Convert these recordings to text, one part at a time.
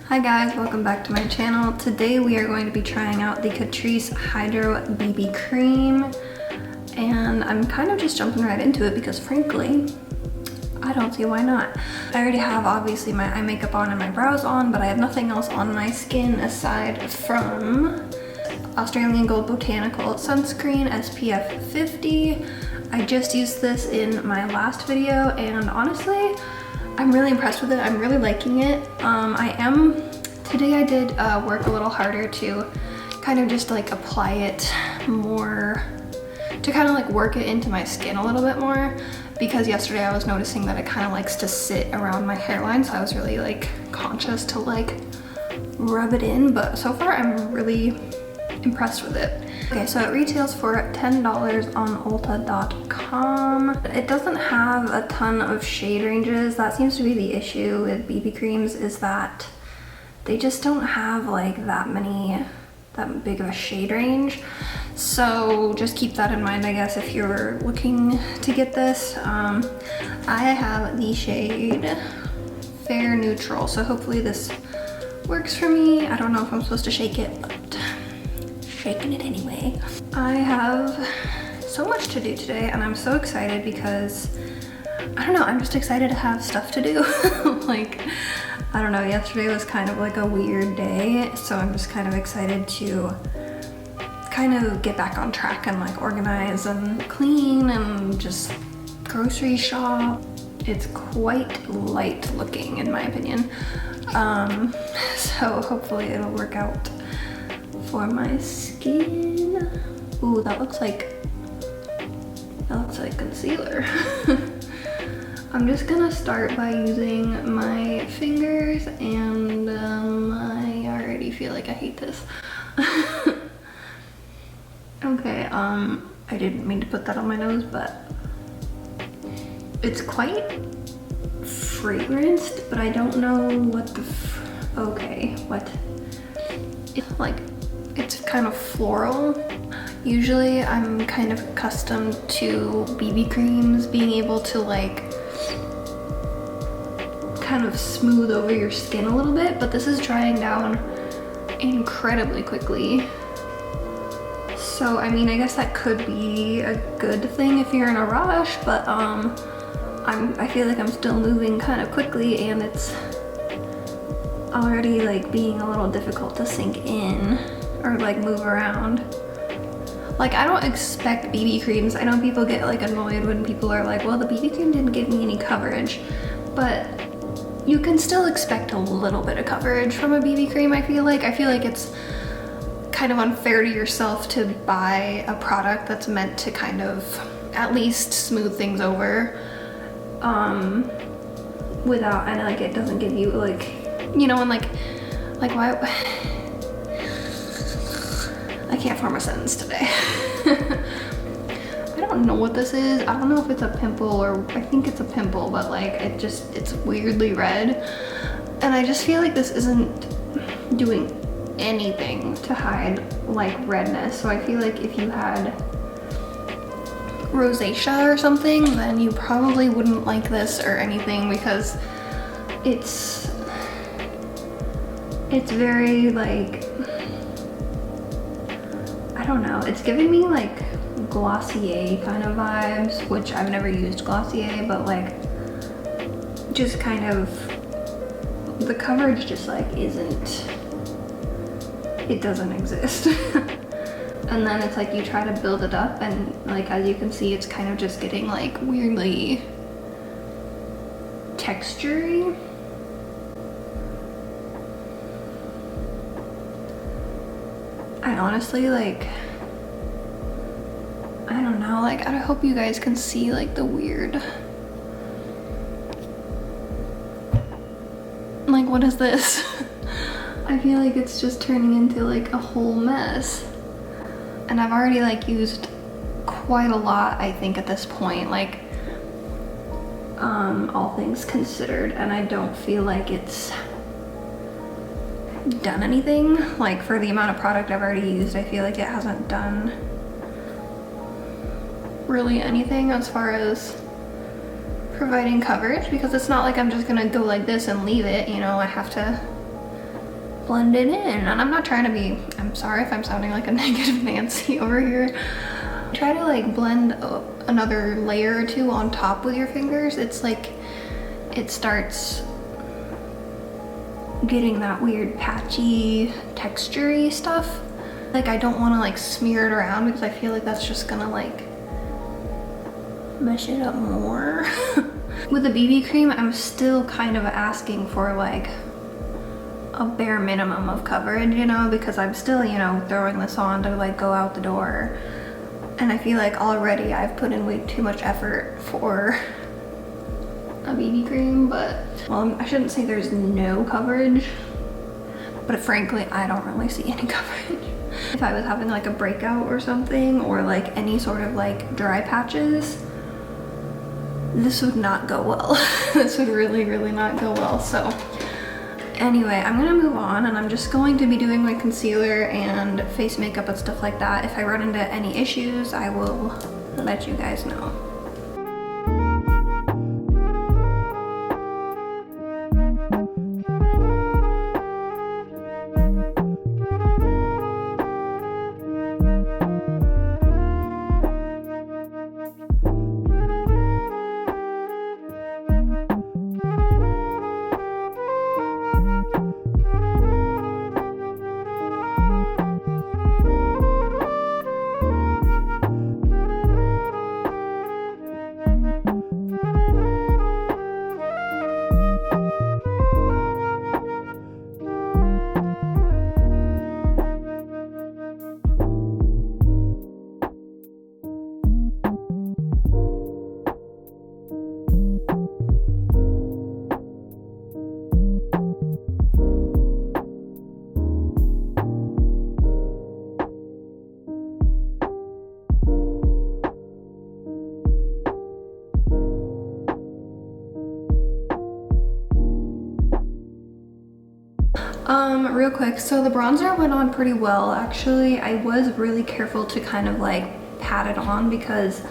Hi guys, welcome back to my channel. Today we are going to be trying out the CATRICE Hydro BB Cream, and I'm kind of just jumping right into it because frankly, I don't see why not. I already have obviously my eye makeup on and my brows on, but I have nothing else on my skin aside from Australian Gold Botanical Sunscreen SPF 50. I just used this in my last video and honestly, I'm really impressed with it. I'm really liking it. Today I did work a little harder to kind of just like apply it more, to kind of like work it into my skin a little bit more, because yesterday I was noticing that it kind of likes to sit around my hairline, so I was really like conscious to like rub it in, but so far I'm really impressed with it. Okay, so it retails for $10 on Ulta.com. It doesn't have a ton of shade ranges. That seems to be the issue with BB creams, is that they just don't have like that big of a shade range. So just keep that in mind, I guess, if you're looking to get this. I have the shade Fair Neutral, so hopefully this works for me. I don't know if I'm supposed to shake it, but shaking it anyway. I have so much to do today and I'm so excited because, I don't know, I'm just excited to have stuff to do. Like, I don't know, yesterday was kind of like a weird day, so I'm just kind of excited to kind of get back on track and like organize and clean and just grocery shop. It's quite light looking in my opinion. So hopefully it'll work out for my skin. Ooh, that looks like concealer. I'm just gonna start by using my fingers, and I already feel like I hate this. Okay, I didn't mean to put that on my nose, but it's quite fragranced, but I don't know what the it's like. It's kind of floral. Usually I'm kind of accustomed to BB creams being able to like kind of smooth over your skin a little bit, but this is drying down incredibly quickly. So I mean, I guess that could be a good thing if you're in a rush, but I feel like I'm still moving kind of quickly and it's already like being a little difficult to sink in or like move around. Like, I don't expect BB creams. I know people get like annoyed when people are like, well, the BB cream didn't give me any coverage, but you can still expect a little bit of coverage from a BB cream. I feel like it's kind of unfair to yourself to buy a product that's meant to kind of at least smooth things over without, and like it doesn't give you like, you know, and like why I can't form a sentence today. I don't know what this is. I don't know if it's a pimple, or I think it's a pimple, but like it's weirdly red. And I just feel like this isn't doing anything to hide like redness. So I feel like if you had rosacea or something, then you probably wouldn't like this or anything, because it's very like, I don't know, it's giving me like Glossier kind of vibes, which I've never used Glossier, but like just kind of the coverage just like it doesn't exist. And then it's like you try to build it up and like, as you can see, it's kind of just getting like weirdly textury. I honestly like, I don't know, like I hope you guys can see like the weird, like what is this? I feel like it's just turning into like a whole mess. And I've already like used quite a lot, I think, at this point, like all things considered, and I don't feel like it's done anything. Like for the amount of product I've already used, I feel like it hasn't done really anything as far as providing coverage, because it's not like I'm just gonna go like this and leave it, you know. I have to blend it in. And I'm not trying to be, I'm sorry if I'm sounding like a negative Nancy over here. Try to like blend another layer or two on top with your fingers. It's like it starts getting that weird patchy texture-y stuff. Like I don't want to like smear it around because I feel like that's just gonna like mess it up more. With the BB cream, I'm still kind of asking for like a bare minimum of coverage, you know, because I'm still, you know, throwing this on to like go out the door. And I feel like already I've put in way too much effort for a BB cream, but, well, I shouldn't say there's no coverage, but frankly, I don't really see any coverage. If I was having like a breakout or something, or like any sort of like dry patches, this would not go well. This would really, really not go well. So anyway, I'm gonna move on, and I'm just going to be doing my concealer and face makeup and stuff like that. If I run into any issues, I will let you guys know. Real quick, so the bronzer went on pretty well, actually. I was really careful to kind of like pat it on because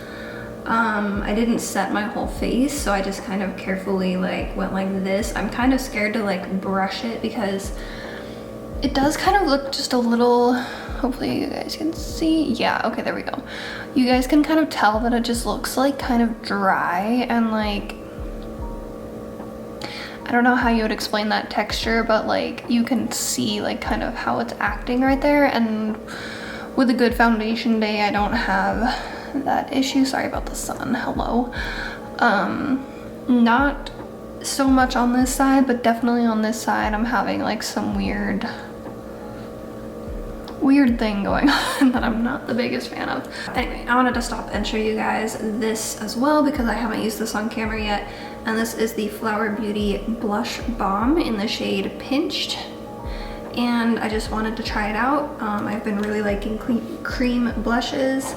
I didn't set my whole face, so I just kind of carefully like went like this. I'm kind of scared to like brush it because it does kind of look just a little, hopefully you guys can see. Yeah, okay, there we go. You guys can kind of tell that it just looks like kind of dry and like, I don't know how you would explain that texture, but like you can see like kind of how it's acting right there. And with a good foundation day, I don't have that issue. Sorry about the sun, hello. Not so much on this side, but definitely on this side, I'm having like some weird thing going on that I'm not the biggest fan of. Anyway, I wanted to stop and show you guys this as well because I haven't used this on camera yet. And this is the Flower Beauty Blush Balm in the shade Pinched. And I just wanted to try it out. I've been really liking cream blushes.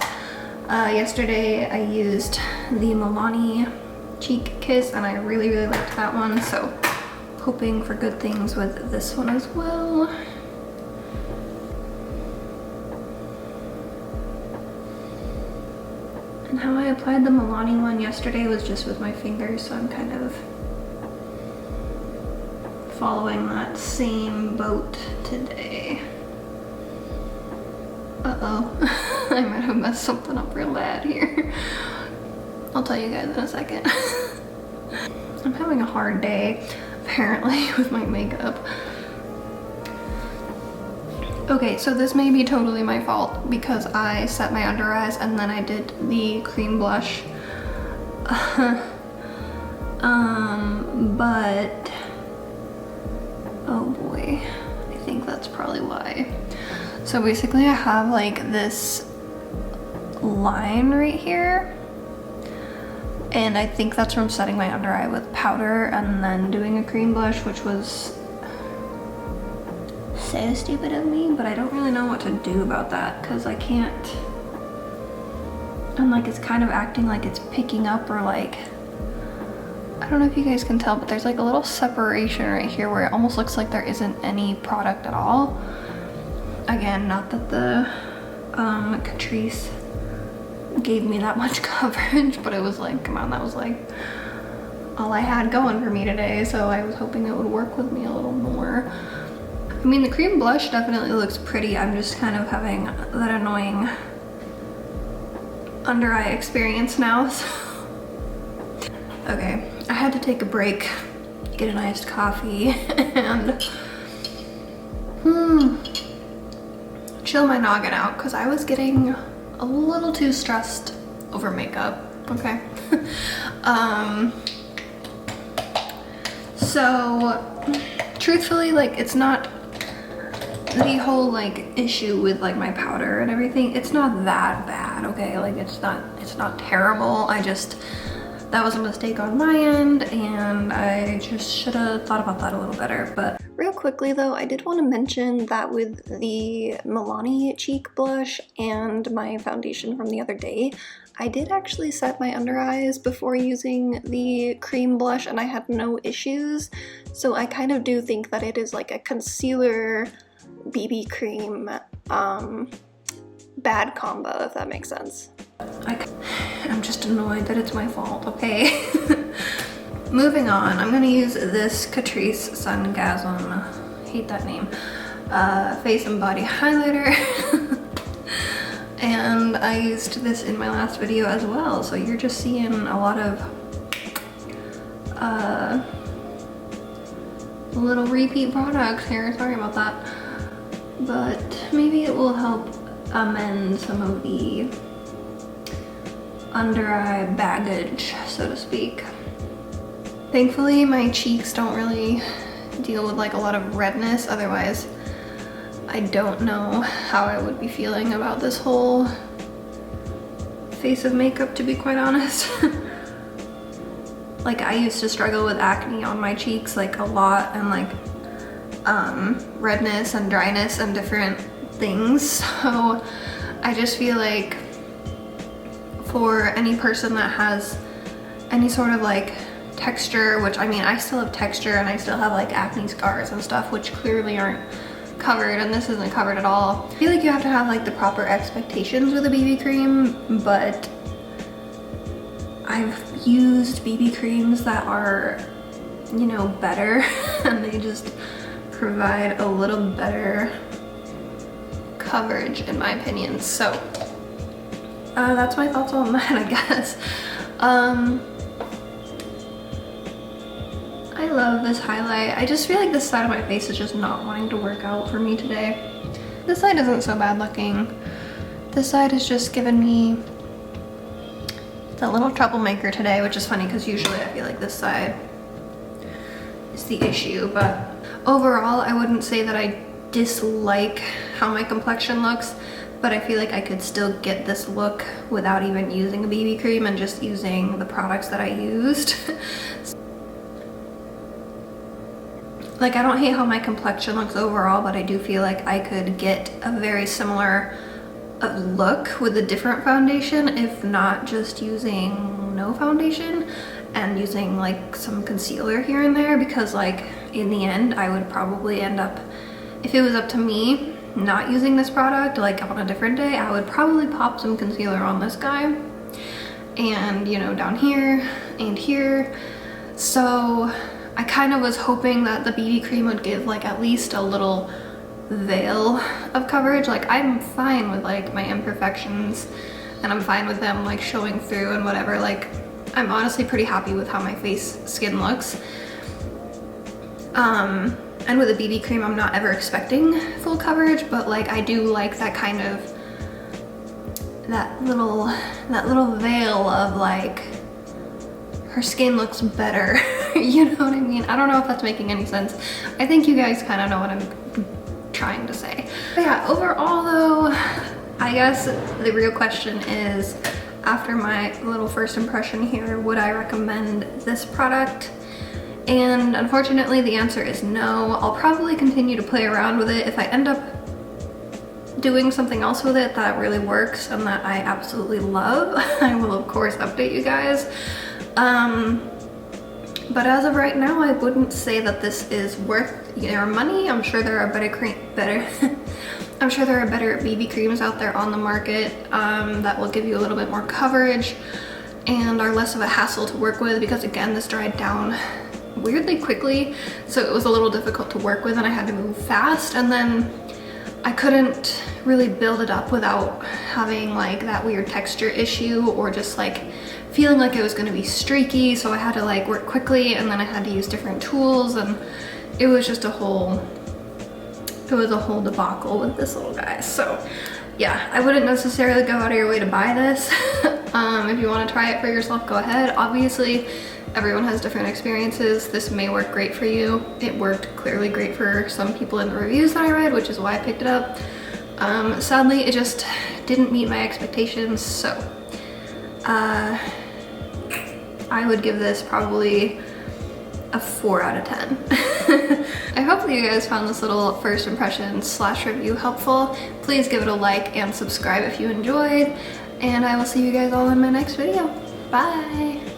Yesterday I used the Milani Cheek Kiss and I really, really liked that one. So hoping for good things with this one as well. And how I applied the Milani one yesterday was just with my fingers, so I'm kind of following that same boat today. Uh-oh, I might have messed something up real bad here. I'll tell you guys in a second. I'm having a hard day, apparently, with my makeup. Okay, so this may be totally my fault because I set my under eyes and then I did the cream blush. But, oh boy, I think that's probably why. So basically I have like this line right here. And I think that's from setting my under eye with powder and then doing a cream blush, which was so stupid of me, but I don't really know what to do about that because I can't, and like it's kind of acting like it's picking up, or like, I don't know if you guys can tell, but there's like a little separation right here where it almost looks like there isn't any product at all. Again, not that the CATRICE gave me that much coverage, but it was like, come on, that was like all I had going for me today, so I was hoping it would work with me a little more. I mean, the cream blush definitely looks pretty. I'm just kind of having that annoying under eye experience now. So. Okay, I had to take a break, get an iced coffee, and chill my noggin out because I was getting a little too stressed over makeup, okay? So truthfully, like, it's not the whole like issue with like my powder and everything. It's not that bad, okay? Like, it's not terrible. That was a mistake on my end, and I just should have thought about that a little better. But real quickly though, I did want to mention that with the Milani cheek blush and my foundation from the other day, I did actually set my under eyes before using the cream blush and I had no issues. So I kind of do think that it is like a concealer BB cream bad combo, if that makes sense. I'm just annoyed that it's my fault, okay? Moving on, I'm gonna use this CATRICE Sungasm, hate that name, face and body highlighter. And I used this in my last video as well, so you're just seeing a lot of little repeat products here, sorry about that. But maybe it will help amend some of the under eye baggage, so to speak. Thankfully, my cheeks don't really deal with like a lot of redness, otherwise I don't know how I would be feeling about this whole face of makeup, to be quite honest. Like, I used to struggle with acne on my cheeks like a lot, and like redness and dryness and different things, so I just feel like for any person that has any sort of like texture, which I mean, I still have texture and I still have like acne scars and stuff, which clearly aren't covered, and this isn't covered at all. I feel like you have to have like the proper expectations with a BB cream, but I've used BB creams that are, you know, better and they just provide a little better coverage in my opinion. So that's my thoughts on that, I guess. I love this highlight. I just feel like this side of my face is just not wanting to work out for me today. This side isn't so bad looking. This side is just giving me the little troublemaker today, which is funny because usually I feel like this side is the issue. But overall, I wouldn't say that I dislike how my complexion looks, but I feel like I could still get this look without even using a BB cream and just using the products that I used. Like, I don't hate how my complexion looks overall, but I do feel like I could get a very similar look with a different foundation, if not just using no foundation and using like some concealer here and there, because like in the end I would probably end up, if it was up to me, not using this product, like on a different day, I would probably pop some concealer on this guy and, you know, down here and here. So I kind of was hoping that the BB cream would give like at least a little veil of coverage. Like, I'm fine with like my imperfections and I'm fine with them like showing through and whatever. Like, I'm honestly pretty happy with how my skin looks. And with a BB cream, I'm not ever expecting full coverage, but like I do like that kind of, that little veil of like, her skin looks better. You know what I mean? I don't know if that's making any sense. I think you guys kind of know what I'm trying to say. But yeah, overall though, I guess the real question is, after my little first impression here, would I recommend this product? And unfortunately the answer is no. I'll probably continue to play around with it. If I end up doing something else with it that really works and that I absolutely love, I will of course update you guys. But as of right now, I wouldn't say that this is worth your money. I'm sure there are I'm sure there are better BB creams out there on the market that will give you a little bit more coverage and are less of a hassle to work with, because again, this dried down weirdly quickly, so it was a little difficult to work with and I had to move fast, and then I couldn't really build it up without having like that weird texture issue or just like feeling like it was gonna be streaky, so I had to like work quickly, and then I had to use different tools, and it was just a whole debacle with this little guy. So yeah, I wouldn't necessarily go out of your way to buy this. If you want to try it for yourself, go ahead. Obviously, everyone has different experiences. This may work great for you. It worked clearly great for some people in the reviews that I read, which is why I picked it up. Sadly, it just didn't meet my expectations, so I would give this probably a 4 out of 10. I hope that you guys found this little first impression / review helpful. Please give it a like and subscribe if you enjoyed, and I will see you guys all in my next video. Bye!